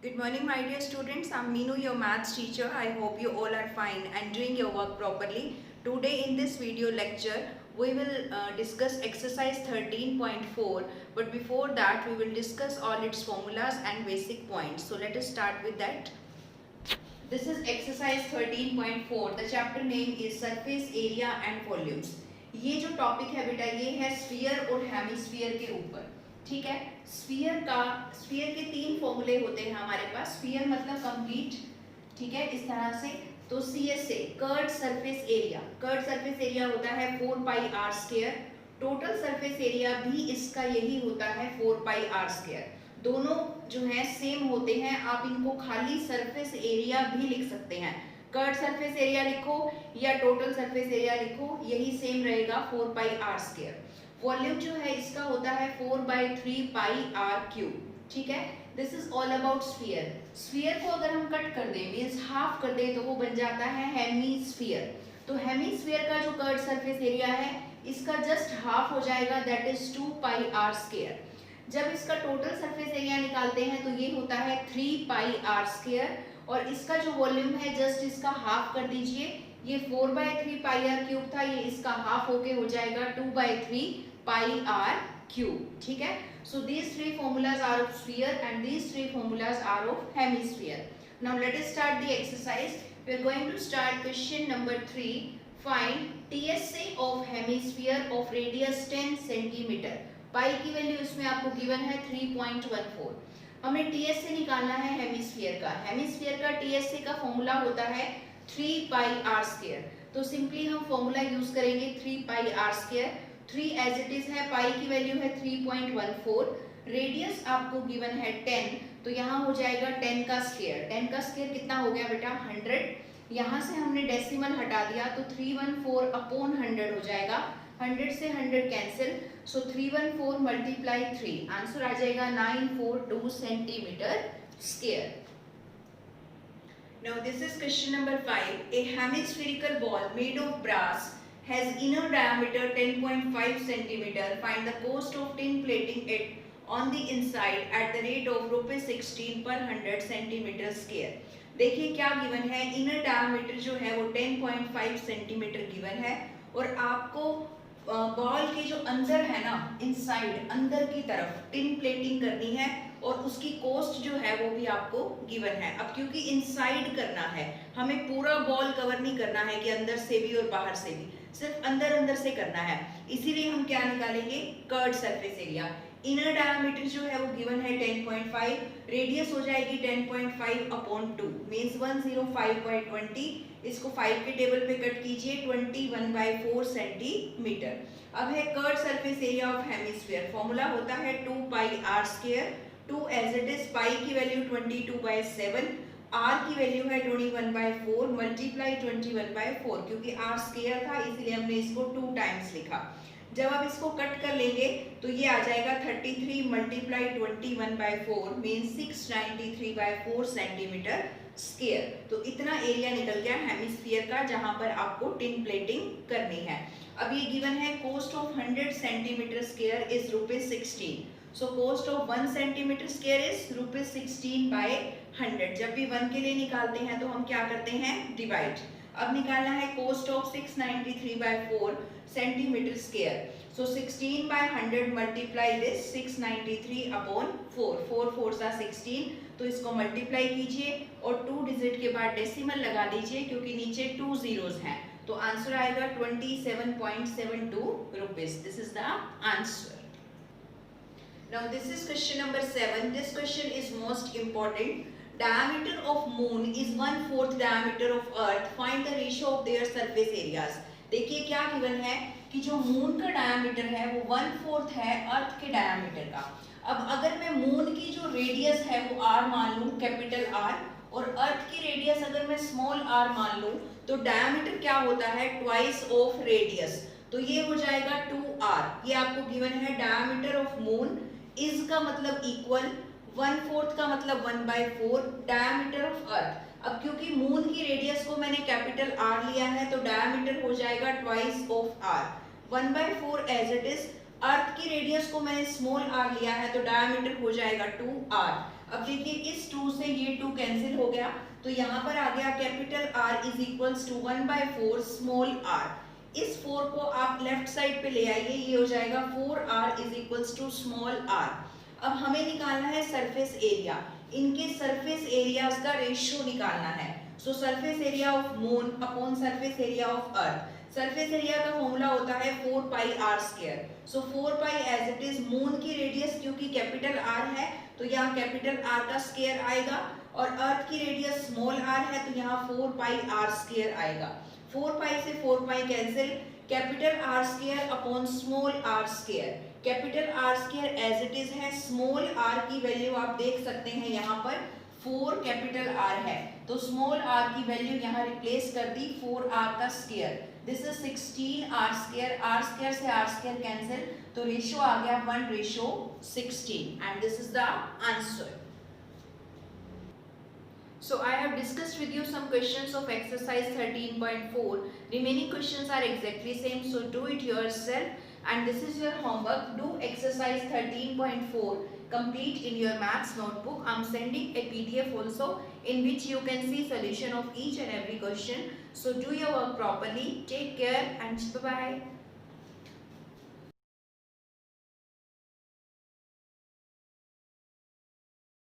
Good morning, my dear students. I'm Meenu, your maths teacher. I hope you all are fine and doing your work properly. Today in this video lecture, we will discuss exercise 13.4. But before that, we will discuss all its formulas and basic points. So let us start with that. This is exercise 13.4. The chapter name is surface area and volumes. ये जो topic है बेटा ये है sphere और hemisphere के ऊपर. ठीक है. स्फीयर के तीन फॉर्मूले होते हैं हमारे पास. स्फीयर मतलब कंप्लीट. ठीक है, इस तरह से. तो CS से curved surface area. Curved surface area होता है 4 pi are square. Total surface area भी इसका यही होता है 4 पाई आर स्क्वायर. दोनों जो है सेम होते हैं. आप इनको खाली सरफेस एरिया भी लिख सकते हैं. कर्व्ड सरफेस एरिया लिखो या टोटल सरफेस एरिया लिखो, यही सेम रहेगा 4 पाई आर स्क्वायर. वॉल्यूम जो है इसका होता है 4/3 पाई आर क्यूब. ठीक है. This is all about sphere. Sphere को अगर हम कट कर दें मींस हाफ कर दें तो वो बन जाता है हेमीस्फीयर. तो हेमीस्फीयर का जो कर्व्ड सरफेस एरिया है इसका जस्ट हाफ हो जाएगा, that is 2 pi are square. जब इसका टोटल सरफेस एरिया निकालते हैं तो ये होता है 3 पाई आर स्क्वायर. और इसका जो वॉल्यूम है जस्ट इसका हाफ कर दीजिए. ये 4/3 पाई आर क्यूब था, ये इसका हाफ होके हो जाएगा 2/3 पाई आर क्यूब. ठीक है. So these three formulas are of sphere and these three formulas are of hemisphere. Now let us start the exercise. We are going to start question number 3. Find TSA of hemisphere of radius 10 centimetre. Pi की value इसमें आपको given है 3.14. हमें TSA निकालना है hemisphere का. Hemisphere का TSA का फॉर्मूला होता है 3 पाई आर स्क्वायर. तो सिंपली हम फॉर्मूला यूज करेंगे 3 pi are square. 3 as it is है, पाई की वैल्यू है 3.14. रेडियस आपको गिवन है 10, तो यहाँ हो जाएगा 10 का स्क्वायर. 10 का स्क्वायर कितना हो गया बेटा 100. यहाँ से हमने डेसिमल हटा दिया तो 314 अपॉन 100 हो जाएगा. 100 से 100 कैंसिल, सो 314 मल्टीप्लाई 3, आंसर आ जाएगा 942 centimetre square. Now this is question number 5. A hemispherical ball made of brass has inner diameter 10.5 centimeter. Find the cost of tin plating it on the inside at the rate of ₹16 per 100 centimeter square. देखिए क्या given है. Inner diameter जो है वो 10.5 centimetre given है और आपको ball के जो अंदर है ना, इनसाइड अंदर की तरफ टिन प्लेटिंग करनी है और उसकी कॉस्ट जो है वो भी आपको गिवन है. अब क्योंकि इनसाइड करना है, हमें पूरा बॉल कवर नहीं करना है कि अंदर से भी और बाहर से भी, सिर्फ अंदर अंदर से करना है. इसीलिए हम क्या निकालेंगे, curved surface area. Inner diameter जो है वो गिवन है 10.5, रेडियस हो जाएगी 10.5 अपॉन 2 मींस 105/20. इसको 5 के टेबल पे कट कीजिए, 21/4 सेंटीमीटर. अब है curved surface area of hemisphere. Formula होता है 2 pi are square. 2 as it is, pi की वैल्यू 22/7, आर की वैल्यू है 21/4 मल्टीप्लाई 21/4. क्योंकि आर स्क्वायर था इसलिए हमने इसको 2 टाइम्स लिखा. जब आप इसको कट कर लेंगे तो ये आ जाएगा 33 मल्टीप्लाई 21/4 मींस 693/4 सेंटीमीटर स्क्वायर. तो इतना एरिया निकल गया हेमिस्फीयर का जहां पर आपको टिन प्लेटिंग करनी है. अब ये गिवन है cost of 100 centimetre square is ₹16. So cost of 1 centimetre square is ₹16/100. जब भी 1 के लिए निकालते हैं तो हम क्या करते हैं, डिवाइड. अब निकालना है cost of 693/4 centimetre square. So 16/100 multiply this 693 upon 4. 4 4 सा 16, तो इसको मल्टीप्लाई कीजिए और 2 डिजिट के बाद डेसिमल लगा दीजिए क्योंकि नीचे 2 जीरोस हैं. तो आंसर आएगा 27.72 rupees. This is the answer. Now this is question number 7. This question is most important. Diameter of moon is 1/4 diameter of earth. Find the ratio of their surface areas. देखिए क्या given है कि जो moon का diameter है वो 1/4 है अर्थ के डायमीटर का. अब अगर मैं मून की जो रेडियस है वो r मान लूं, कैपिटल R, और अर्थ की रेडियस अगर मैं स्मॉल r मान लूं, तो डायमीटर क्या होता है, ट्वाइस ऑफ रेडियस. तो ये हो जाएगा 2r. ये आपको गिवन है. डायमीटर ऑफ मून इज का मतलब इक्वल, 1/4 का मतलब 1/4 डायमीटर ऑफ अर्थ. अब क्योंकि मून की रेडियस को मैंने कैपिटल R लिया है तो डायमीटर हो जाएगा twice of R. 1/4 as it is. Earth की रेडियस को मैंने स्मॉल r लिया है तो डायमीटर हो जाएगा 2r. अब देखिए इस 2 से से ये 2 कैंसिल हो गया, तो यहाँ पर आ गया capital R is equals to 1/4 small r। इस 4 को आप लेफ्ट साइड पे ले आइए, ये हो जाएगा 4r is equals to small r। अब हमें निकालना है सरफेस एरिया, इनके सरफेस एरियाज का रेशियो निकालना है। So surface area of moon upon surface area of earth. Surface area का फॉर्मूला होता है 4 pi r square. So 4 pi as it is, moon की रेडियस क्योंकि कैपिटल R है तो यहाँ कैपिटल R का स्क्वायर आएगा, और अर्थ की रेडियस स्मॉल r है तो यहाँ 4 पाई r स्क्वायर आएगा। 4 पाई से 4 pi cancel, capital R square upon small r square. Capital R square as it is है, स्मॉल r की वैल्यू आप देख सकते हैं यहाँ पर 4 कैपिटल R है, तो स्मॉल r की वैल्यू यहाँ रिप्लेस कर दी 4r का square. This is 16r square, r square से r स्क्वायर कैंसिल, तो रेशियो आ गया 1:16 and this is the answer. So I have discussed with you some questions of exercise 13.4. Remaining questions are exactly same, so do it yourself. And this is your homework. Do exercise 13.4 complete in your maths notebook. I am sending a PDF also in which you can see solution of each and every question. So do your work properly. Take care and bye bye.